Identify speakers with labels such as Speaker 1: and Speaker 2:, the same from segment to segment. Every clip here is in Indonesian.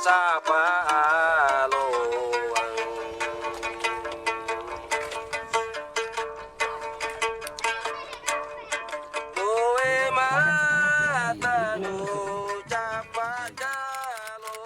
Speaker 1: sapa alo. Kowe mata nu capa jalo.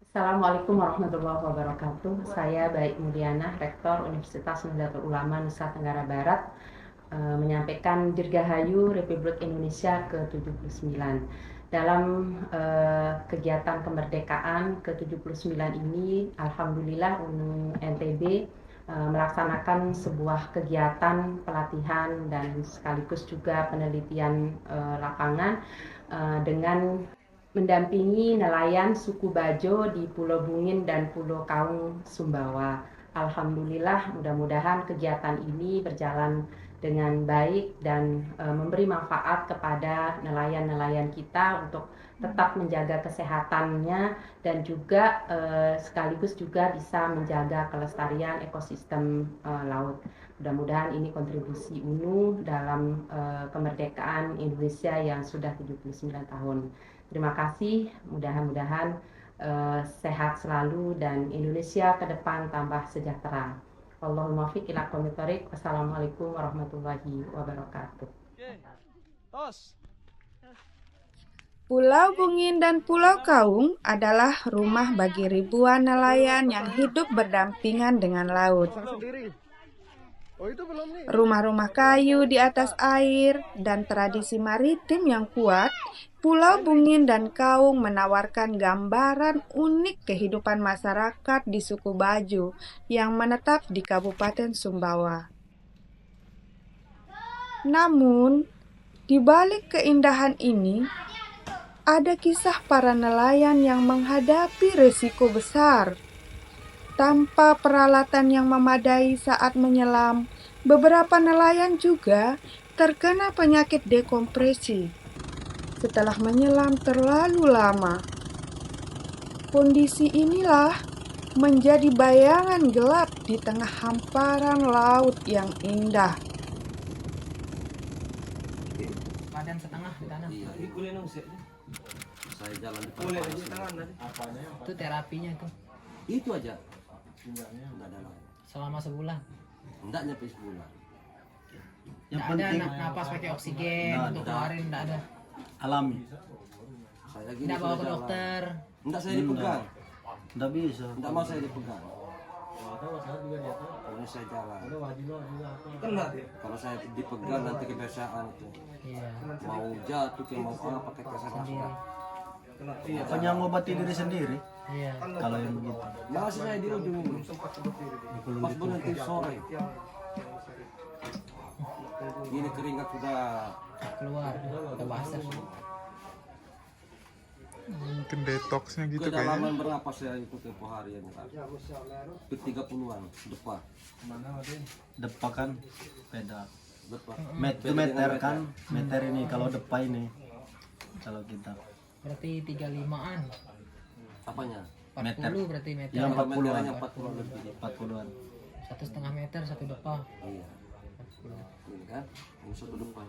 Speaker 2: Assalamualaikum warahmatullahi wabarakatuh. Saya Baik Mulyana, Rektor Universitas Nahdlatul Ulama Nusa Tenggara Barat, menyampaikan Dirgahayu Republik Indonesia ke-79. Dalam kegiatan kemerdekaan ke-79 ini, Alhamdulillah NTB melaksanakan sebuah kegiatan pelatihan dan sekaligus juga penelitian lapangan dengan mendampingi nelayan suku Bajo di Pulau Bungin dan Pulau Kaung, Sumbawa. Alhamdulillah, mudah-mudahan kegiatan ini berjalan dengan baik dan memberi manfaat kepada nelayan-nelayan kita untuk tetap menjaga kesehatannya dan juga sekaligus juga bisa menjaga kelestarian ekosistem laut. Mudah-mudahan ini kontribusi UNU dalam kemerdekaan Indonesia yang sudah 79 tahun. Terima kasih, mudah-mudahan sehat selalu dan Indonesia ke depan tambah sejahtera. Allahumma fiq ila aqwamit thoriq. Wassalamualaikum warahmatullahi wabarakatuh.
Speaker 3: Pulau Bungin dan Pulau Kaung adalah rumah bagi ribuan nelayan yang hidup berdampingan dengan laut. Rumah-rumah kayu di atas air dan tradisi maritim yang kuat, Pulau Bungin dan Kaung menawarkan gambaran unik kehidupan masyarakat di suku Bajo yang menetap di Kabupaten Sumbawa. Namun, di balik keindahan ini, ada kisah para nelayan yang menghadapi risiko besar. Tanpa peralatan yang memadai saat menyelam, beberapa nelayan juga terkena penyakit dekompresi setelah menyelam terlalu lama. Kondisi inilah menjadi bayangan gelap di tengah hamparan laut yang indah.
Speaker 4: Badan setengah di tanah.
Speaker 5: Iya. Saya jalan di
Speaker 4: Itu terapinya tuh.
Speaker 5: itu aja. Enggak ada lain.
Speaker 4: Selama sebulan.
Speaker 5: Enggak nyampe sebulan.
Speaker 4: Yang ada napas pakai oksigen untuk keluarin, enggak ada.
Speaker 6: Alami.
Speaker 5: Saya gini
Speaker 4: Enggak bawa ke
Speaker 5: sudah
Speaker 4: dokter.
Speaker 5: jalan. Enggak saya dipegang.
Speaker 6: Enggak bisa.
Speaker 5: Enggak mau saya dipegang. Kalau saya jalan. Kalau saya dipegang nanti kebiasaan itu.
Speaker 4: Iya.
Speaker 5: Mau jatuh ke mau apa pakai kesadaran.
Speaker 6: Pokoknya ngobati diri sendiri.
Speaker 4: Iya.
Speaker 6: Kalau yang begitu.
Speaker 5: Masih saya di ujung ini. Pas berhenti sore. Ini keringat sudah
Speaker 4: Keluar, udah basah.
Speaker 7: Mungkin detoksnya gitu
Speaker 5: kedalaman
Speaker 7: kayaknya.
Speaker 5: berapa saya ikut tempo harian kan? 30-an depan.
Speaker 6: Depa kan beda.
Speaker 5: Depan.
Speaker 6: Meter kan, meter ini kalau depa ini. Kalau kita
Speaker 4: Berarti 35-an.
Speaker 5: Apanya?
Speaker 4: 40 berarti meter.
Speaker 6: yang 40-an.
Speaker 5: 40 lebih.
Speaker 6: 40-an.
Speaker 4: 1,5 meter satu depan.
Speaker 5: Iya. Ini kan, ini satu depan.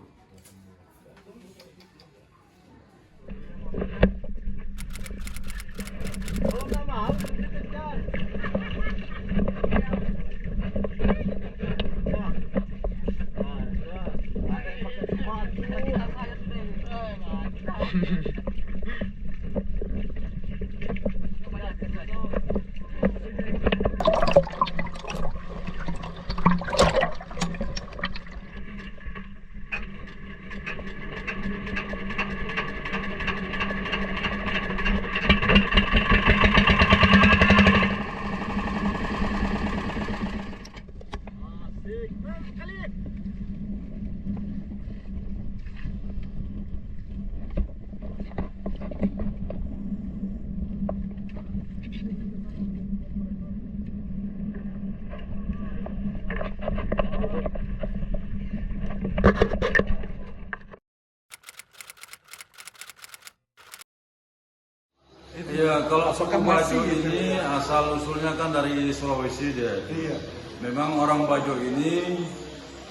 Speaker 8: Iya, kalau suku Bajo ini asal usulnya kan dari Sulawesi dia.
Speaker 7: Iya.
Speaker 8: Memang orang Bajo ini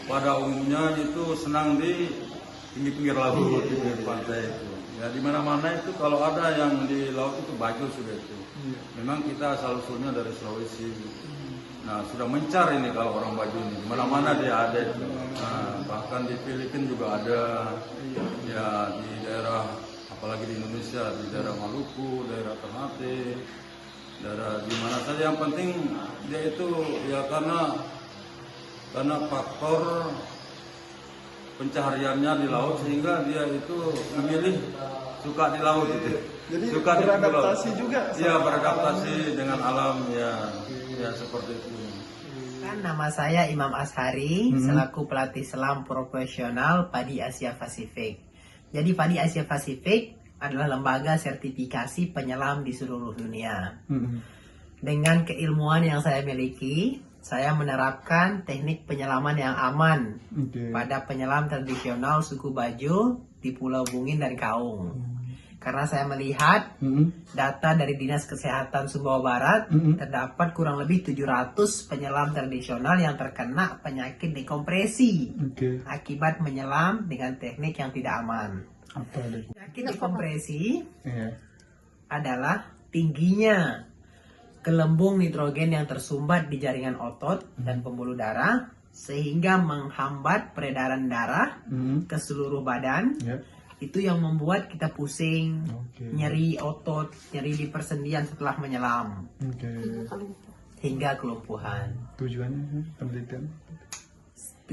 Speaker 8: pada umumnya itu senang di pinggir-pinggir laut, di pinggir pantai itu. Ya di mana-mana itu kalau ada yang di laut itu baju sudah itu. Memang kita asal usulnya dari Sulawesi. Nah sudah mencar ini kalau orang baju ini. Di mana-mana dia ada itu. Nah, bahkan di Filipina juga ada. Ya di daerah apalagi di Indonesia, di daerah Maluku, daerah Ternate, daerah di mana saja. Yang penting dia itu ya karena faktor pencahariannya di laut sehingga dia itu memilih suka di laut itu.
Speaker 7: Jadi
Speaker 8: suka
Speaker 7: beradaptasi juga.
Speaker 8: Iya, beradaptasi dengan alam ya seperti itu.
Speaker 4: Kan nama saya Imam Ashari, selaku pelatih selam profesional Padi Asia Pasifik. Jadi Padi Asia Pasifik adalah lembaga sertifikasi penyelam di seluruh dunia. Dengan keilmuan yang saya miliki, saya menerapkan teknik penyelaman yang aman pada penyelam tradisional suku Bajo di Pulau Bungin dan Kaung. Karena saya melihat data dari Dinas Kesehatan Sumbawa Barat, terdapat kurang lebih 700 penyelam tradisional yang terkena penyakit dekompresi akibat menyelam dengan teknik yang tidak aman. Penyakit dekompresi adalah tingginya gelembung nitrogen yang tersumbat di jaringan otot dan pembuluh darah sehingga menghambat peredaran darah ke seluruh badan. Itu yang membuat kita pusing, nyeri otot, nyeri di persendian setelah menyelam, hingga kelumpuhan.
Speaker 7: Tujuannya penelitian?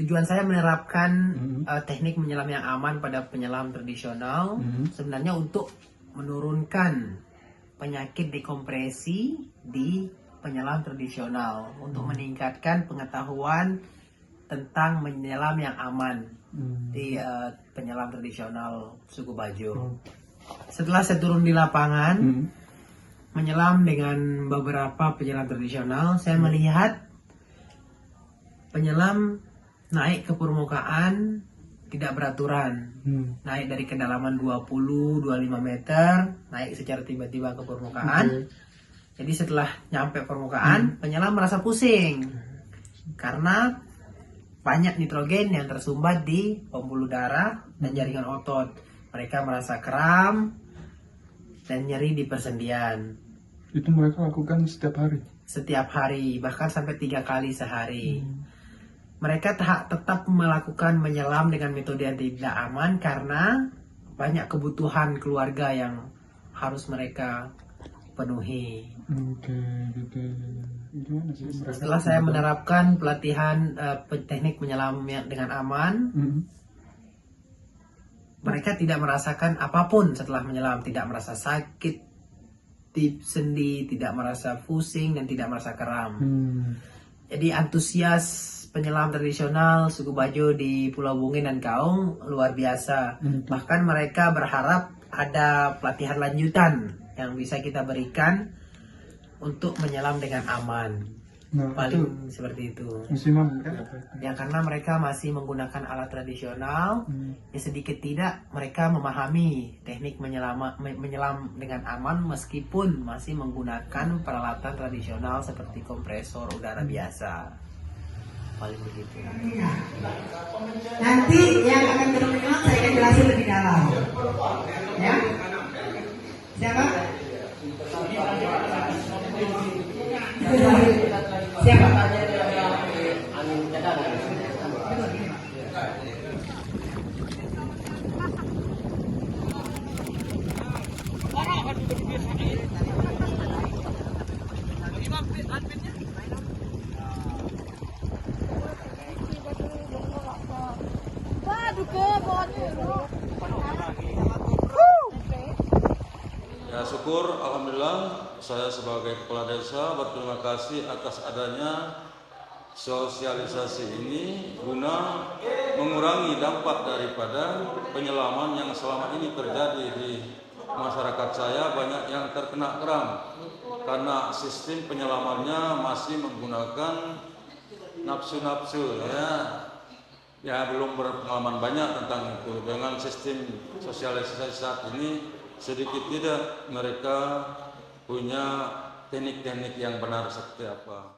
Speaker 4: Tujuan saya menerapkan teknik menyelam yang aman pada penyelam tradisional sebenarnya untuk menurunkan penyakit dekompresi di penyelam tradisional, untuk meningkatkan pengetahuan tentang menyelam yang aman di penyelam tradisional suku Bajo. Setelah saya turun di lapangan menyelam dengan beberapa penyelam tradisional, saya melihat penyelam naik ke permukaan tidak beraturan. Naik dari kedalaman 20-25 meter, naik secara tiba-tiba ke permukaan. Jadi setelah nyampe permukaan, penyelam merasa pusing karena banyak nitrogen yang tersumbat di pembuluh darah dan jaringan otot. Mereka merasa kram dan nyeri di persendian.
Speaker 7: Itu mereka lakukan setiap hari?
Speaker 4: Setiap hari, bahkan sampai 3 kali sehari. Mereka tetap melakukan menyelam dengan metode yang tidak aman karena banyak kebutuhan keluarga yang harus mereka penuhi. Setelah saya menerapkan pelatihan teknik menyelam dengan aman, mereka tidak merasakan apapun setelah menyelam, tidak merasa sakit di sendi, tidak merasa pusing dan tidak merasa kram. Jadi antusias penyelam tradisional suku Bajo di Pulau Bungin dan Kaung luar biasa. Bahkan mereka berharap ada pelatihan lanjutan yang bisa kita berikan untuk menyelam dengan aman. Paling seperti itu. Ya karena mereka masih menggunakan alat tradisional, ya sedikit tidak mereka memahami teknik menyelam dengan aman meskipun masih menggunakan peralatan tradisional seperti kompresor udara biasa. Paling begitu.
Speaker 9: Nanti yang akan menyelam saya akan jelasin lebih dalam. Ya? Siapa? Siapa?
Speaker 8: Ya syukur, alhamdulillah saya sebagai kepala desa berterima kasih atas adanya sosialisasi ini guna mengurangi dampak daripada penyelaman yang selama ini terjadi di masyarakat saya. Banyak yang terkena kram karena sistem penyelamannya masih menggunakan nafsu-nafsu ya belum berpengalaman banyak tentang itu. Dengan sistem sosialisasi saat ini sedikit tidak mereka punya teknik-teknik yang benar seperti apa.